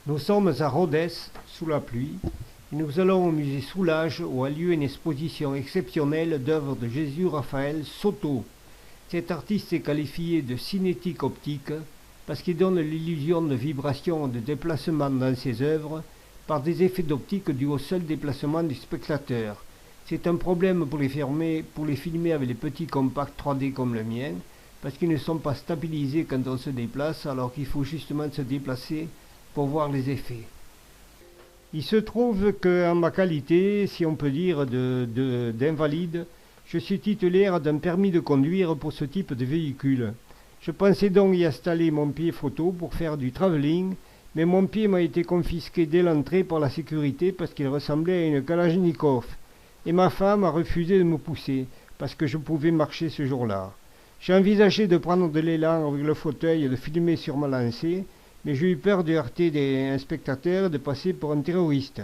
Nous sommes à Rodez, sous la pluie, et nous allons au musée Soulages où a lieu une exposition exceptionnelle d'œuvres de Jesús Rafael Soto. Cet artiste est qualifié de cinétique optique parce qu'il donne l'illusion de vibration et de déplacement dans ses œuvres par des effets d'optique dus au seul déplacement du spectateur. C'est un problème pour les filmer avec les petits compacts 3D comme le mien, parce qu'ils ne sont pas stabilisés quand on se déplace, alors qu'il faut justement se déplacer pour voir les effets. Il se trouve qu'en ma qualité, si on peut dire, d'invalide, je suis titulaire d'un permis de conduire pour ce type de véhicule. Je pensais donc y installer mon pied photo pour faire du travelling, mais mon pied m'a été confisqué dès l'entrée par la sécurité parce qu'il ressemblait à une Kalachnikov. Et ma femme a refusé de me pousser parce que je pouvais marcher ce jour-là. J'ai envisagé de prendre de l'élan avec le fauteuil et de filmer sur ma lancée, mais j'ai eu peur de heurter un spectateur et de passer pour un terroriste.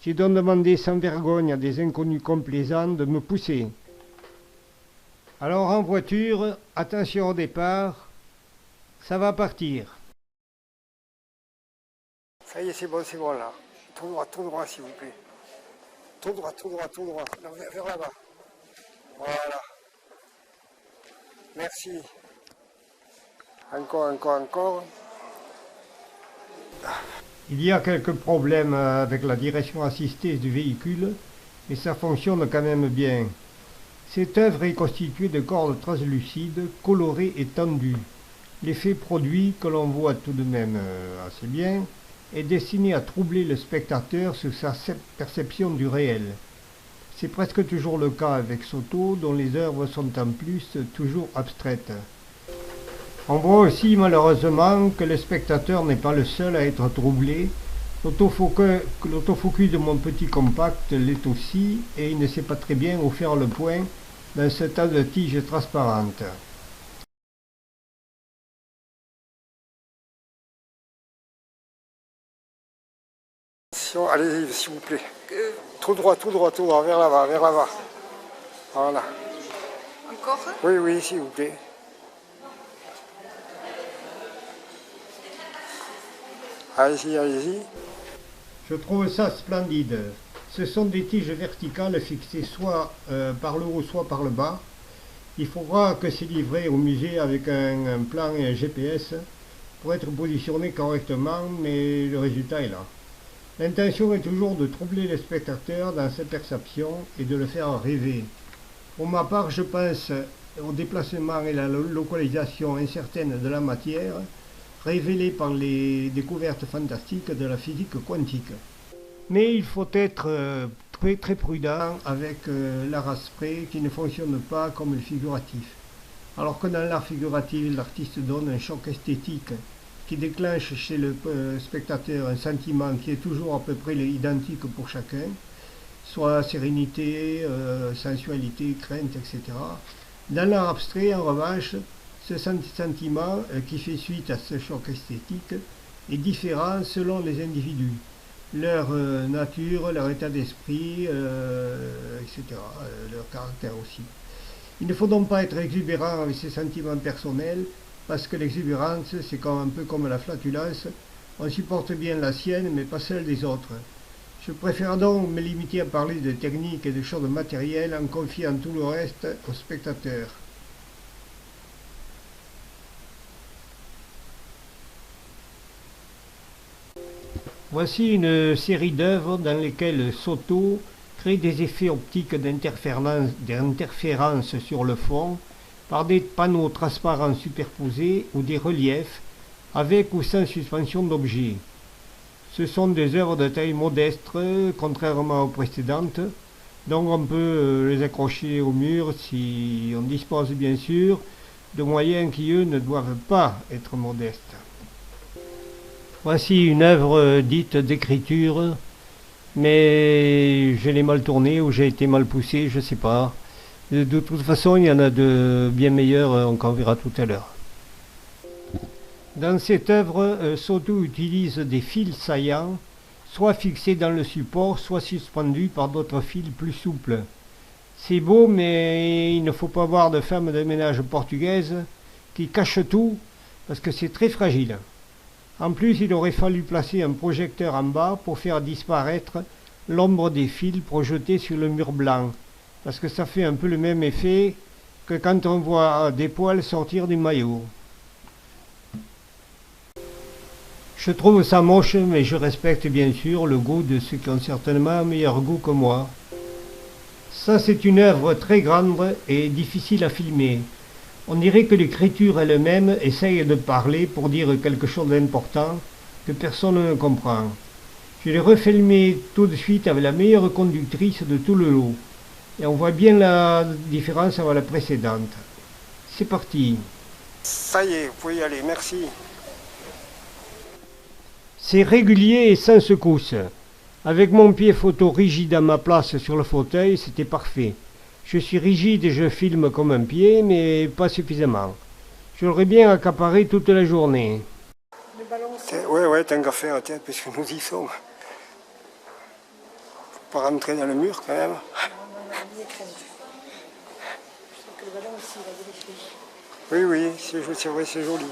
J'ai donc demandé sans vergogne à des inconnus complaisants de me pousser. Alors en voiture, attention au départ, ça va partir. Ça y est, c'est bon là. Tout droit s'il vous plaît. Tout droit. Non, vers là-bas. Voilà. Merci. Encore. Il y a quelques problèmes avec la direction assistée du véhicule, mais ça fonctionne quand même bien. Cette œuvre est constituée de cordes translucides, colorées et tendues. L'effet produit, que l'on voit tout de même assez bien, est destiné à troubler le spectateur sur sa perception du réel. C'est presque toujours le cas avec Soto, dont les œuvres sont en plus toujours abstraites. On voit aussi malheureusement que le spectateur n'est pas le seul à être troublé. L'autofocus de mon petit compact l'est aussi, et il ne sait pas très bien où faire le point dans ce tas de tiges transparentes. Allez-y, s'il vous plaît. Tout droit, vers là-bas. Voilà. Encore? Oui, s'il vous plaît. Allez-y. Je trouve ça splendide. Ce sont des tiges verticales fixées soit par le haut, soit par le bas. Il faudra que c'est livré au musée avec un plan et un GPS pour être positionné correctement, mais le résultat est là. L'intention est toujours de troubler le spectateur dans ses perceptions et de le faire rêver. Pour ma part, je pense au déplacement et la localisation incertaine de la matière, révélée par les découvertes fantastiques de la physique quantique. Mais il faut être très prudent avec l'art abstrait qui ne fonctionne pas comme le figuratif. Alors que dans l'art figuratif, l'artiste donne un choc esthétique qui déclenche chez le spectateur un sentiment qui est toujours à peu près identique pour chacun, soit sérénité, sensualité, crainte, etc. Dans l'art abstrait, en revanche, ce sentiment qui fait suite à ce choc esthétique est différent selon les individus, leur nature, leur état d'esprit, etc., leur caractère aussi. Il ne faut donc pas être exubérant avec ses sentiments personnels, parce que l'exubérance, c'est un peu comme la flatulence, on supporte bien la sienne, mais pas celle des autres. Je préfère donc me limiter à parler de techniques et de choses matérielles en confiant tout le reste aux spectateurs. Voici une série d'œuvres dans lesquelles Soto crée des effets optiques d'interférence sur le fond par des panneaux transparents superposés ou des reliefs avec ou sans suspension d'objets. Ce sont des œuvres de taille modeste, contrairement aux précédentes, donc on peut les accrocher au mur si on dispose bien sûr de moyens qui eux ne doivent pas être modestes. Voici une œuvre dite d'écriture, mais je l'ai mal tournée ou j'ai été mal poussé, je ne sais pas. De toute façon, il y en a de bien meilleurs, on en verra tout à l'heure. Dans cette œuvre, Soto utilise des fils saillants, soit fixés dans le support, soit suspendus par d'autres fils plus souples. C'est beau, mais il ne faut pas voir de femme de ménage portugaise qui cache tout, parce que c'est très fragile. En plus, il aurait fallu placer un projecteur en bas pour faire disparaître l'ombre des fils projetés sur le mur blanc, parce que ça fait un peu le même effet que quand on voit des poils sortir du maillot. Je trouve ça moche, mais je respecte bien sûr le goût de ceux qui ont certainement un meilleur goût que moi. Ça, c'est une œuvre très grande et difficile à filmer. On dirait que l'écriture elle-même essaye de parler pour dire quelque chose d'important que personne ne comprend. Je l'ai refilmé tout de suite avec la meilleure conductrice de tout le lot. Et on voit bien la différence avec la précédente. C'est parti. Ça y est, vous pouvez y aller, merci. C'est régulier et sans secousse. Avec mon pied photo rigide à ma place sur le fauteuil, c'était parfait. Je suis rigide et je filme comme un pied, mais pas suffisamment. J'aurais bien accaparé toute la journée. Ouais, t'as un café à la tête, puisque nous y sommes. Faut pas rentrer dans le mur quand même. Oui, c'est vrai, c'est joli.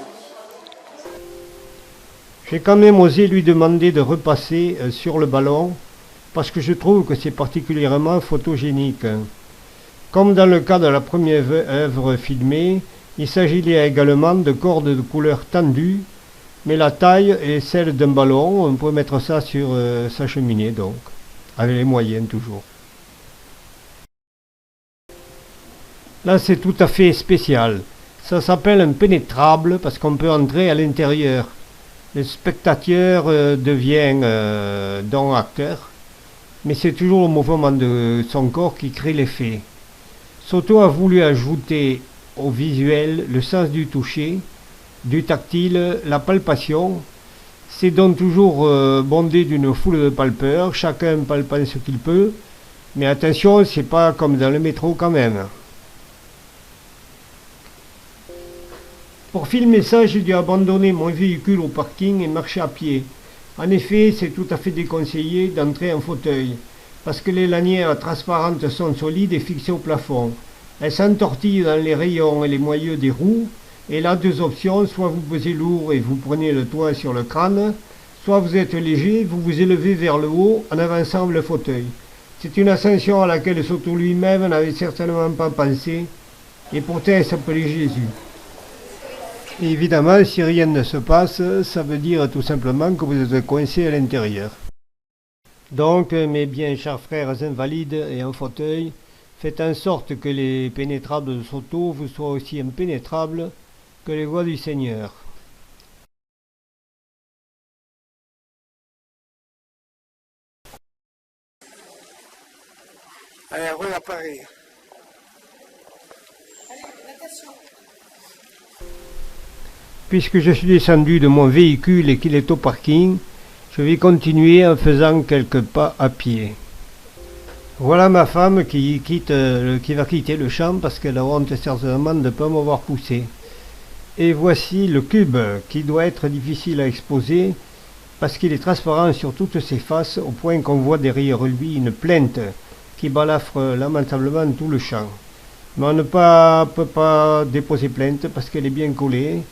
J'ai quand même osé lui demander de repasser sur le ballon, parce que je trouve que c'est particulièrement photogénique. Comme dans le cas de la première œuvre filmée, il s'agissait également de cordes de couleur tendue, mais la taille est celle d'un ballon. On peut mettre ça sur sa cheminée, donc, avec les moyens toujours. Là, c'est tout à fait spécial. Ça s'appelle un pénétrable parce qu'on peut entrer à l'intérieur. Le spectateur devient donc acteur, mais c'est toujours le mouvement de son corps qui crée l'effet. Soto a voulu ajouter au visuel le sens du toucher, du tactile, la palpation. C'est donc toujours bondé d'une foule de palpeurs, chacun palpant ce qu'il peut, mais attention, c'est pas comme dans le métro quand même. Pour filmer ça, j'ai dû abandonner mon véhicule au parking et marcher à pied. En effet, c'est tout à fait déconseillé d'entrer en fauteuil, parce que les lanières transparentes sont solides et fixées au plafond. Elles s'entortillent dans les rayons et les moyeux des roues, et là, deux options, soit vous pesez lourd et vous prenez le toit sur le crâne, soit vous êtes léger, vous vous élevez vers le haut en avançant le fauteuil. C'est une ascension à laquelle Soto lui-même n'avait certainement pas pensé, et pourtant il s'appelait Jésus. Et évidemment, si rien ne se passe, ça veut dire tout simplement que vous êtes coincé à l'intérieur. Donc, mes bien chers frères invalides et en fauteuil, faites en sorte que les pénétrables de Soto vous soient aussi impénétrables que les voies du Seigneur. Allez, roule à Paris. Puisque je suis descendu de mon véhicule et qu'il est au parking, je vais continuer en faisant quelques pas à pied. Voilà ma femme qui va quitter le champ parce qu'elle a honte certainement de ne pas m'avoir poussé. Et voici le cube qui doit être difficile à exposer parce qu'il est transparent sur toutes ses faces au point qu'on voit derrière lui une plainte qui balafre lamentablement tout le champ. Mais on ne peut pas déposer plainte parce qu'elle est bien collée.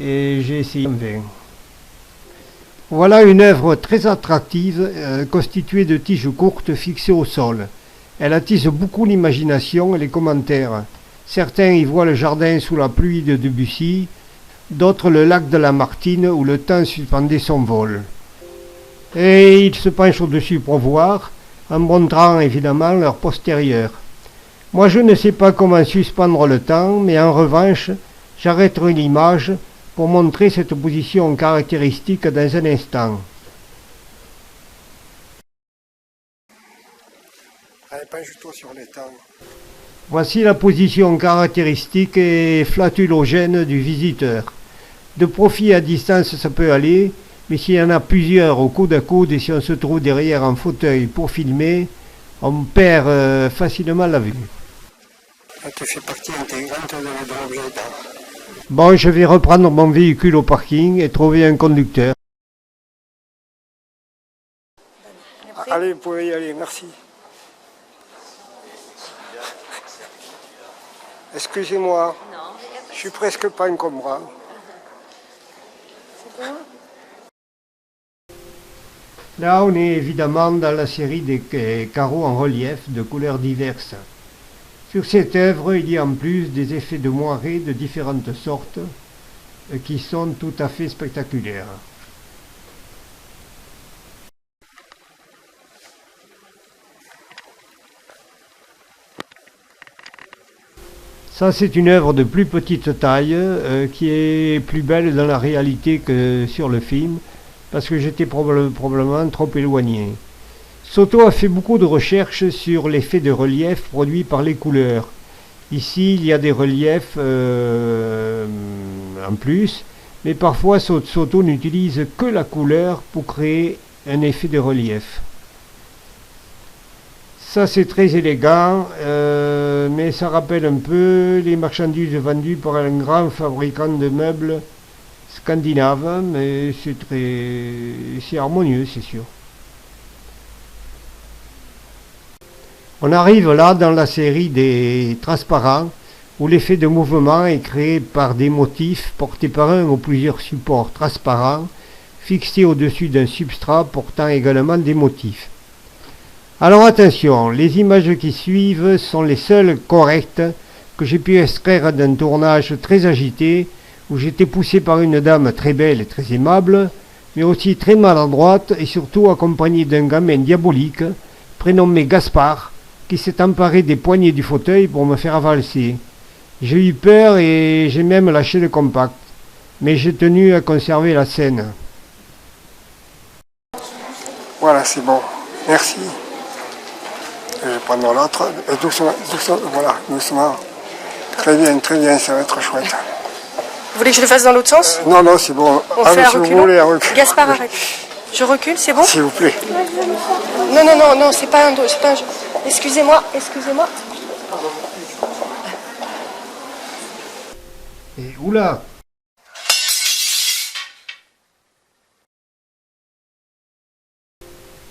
Et j'ai essayé en vain. Voilà une œuvre très attractive constituée de tiges courtes fixées au sol. Elle attise beaucoup l'imagination et les commentaires. Certains y voient le jardin sous la pluie de Debussy, d'autres le lac de la Martine où le temps suspendait son vol. Et ils se penchent au-dessus pour voir, en montrant évidemment leur postérieur. Moi je ne sais pas comment suspendre le temps, mais en revanche, j'arrêterai l'image pour montrer cette position caractéristique dans un instant. Allez, penche-toi sur les temps. Voici la position caractéristique et flatulogène du visiteur. De profil à distance ça peut aller, mais s'il y en a plusieurs au coude à coude et si on se trouve derrière un fauteuil pour filmer, on perd facilement la vue. Tu fais partie intégrante de l'objet d'art. Bon, je vais reprendre mon véhicule au parking et trouver un conducteur. Allez, vous pouvez y aller, merci. Excusez-moi, je suis presque pas encombrant. C'est quoi? Là, on est évidemment dans la série des carreaux en relief de couleurs diverses. Sur cette œuvre, il y a en plus des effets de moiré de différentes sortes qui sont tout à fait spectaculaires. Ça, c'est une œuvre de plus petite taille qui est plus belle dans la réalité que sur le film, parce que j'étais probablement trop éloigné. Soto a fait beaucoup de recherches sur l'effet de relief produit par les couleurs. Ici, il y a des reliefs en plus, mais parfois Soto n'utilise que la couleur pour créer un effet de relief. Ça, c'est très élégant, mais ça rappelle un peu les marchandises vendues par un grand fabricant de meubles scandinave, mais c'est harmonieux, c'est sûr. On arrive là dans la série des transparents, où l'effet de mouvement est créé par des motifs portés par un ou plusieurs supports transparents, fixés au-dessus d'un substrat portant également des motifs. Alors attention, les images qui suivent sont les seules correctes que j'ai pu extraire d'un tournage très agité où j'étais poussé par une dame très belle et très aimable, mais aussi très maladroite et surtout accompagnée d'un gamin diabolique prénommé Gaspard qui s'est emparé des poignées du fauteuil pour me faire avancer. J'ai eu peur et j'ai même lâché le compact, mais j'ai tenu à conserver la scène. Voilà, c'est bon. Merci. Je vais prendre l'autre. Doucement, doucement, voilà, doucement. Très bien, ça va être chouette. Vous voulez que je le fasse dans l'autre sens? Non, c'est bon. On fait un si reculant. vous voulez, un recul. Gaspard, arrête. Je recule, c'est bon? S'il vous plaît. Non, c'est pas un dos, c'est pas un jeu. Excusez-moi. Et oula!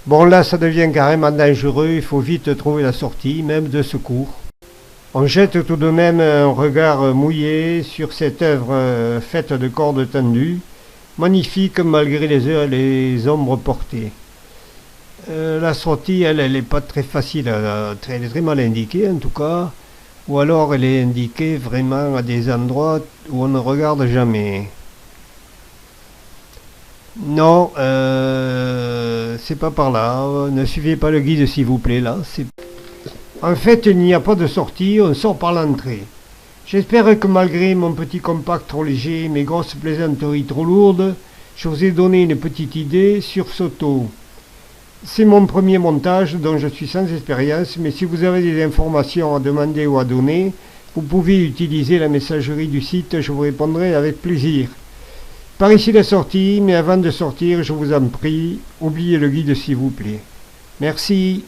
Bon, là, ça devient carrément dangereux, il faut vite trouver la sortie, même de secours. On jette tout de même un regard mouillé sur cette œuvre faite de cordes tendues, magnifique malgré les ombres portées. La sortie, elle n'est pas très facile, elle est très mal indiquée en tout cas, ou alors elle est indiquée vraiment à des endroits où on ne regarde jamais. Non, c'est pas par là, ne suivez pas le guide s'il vous plaît là. En fait, il n'y a pas de sortie, on sort par l'entrée. J'espère que malgré mon petit compact trop léger et mes grosses plaisanteries trop lourdes, je vous ai donné une petite idée sur Soto. C'est mon premier montage dont je suis sans expérience, mais si vous avez des informations à demander ou à donner, vous pouvez utiliser la messagerie du site, je vous répondrai avec plaisir. Par ici la sortie, mais avant de sortir, je vous en prie, oubliez le guide s'il vous plaît. Merci.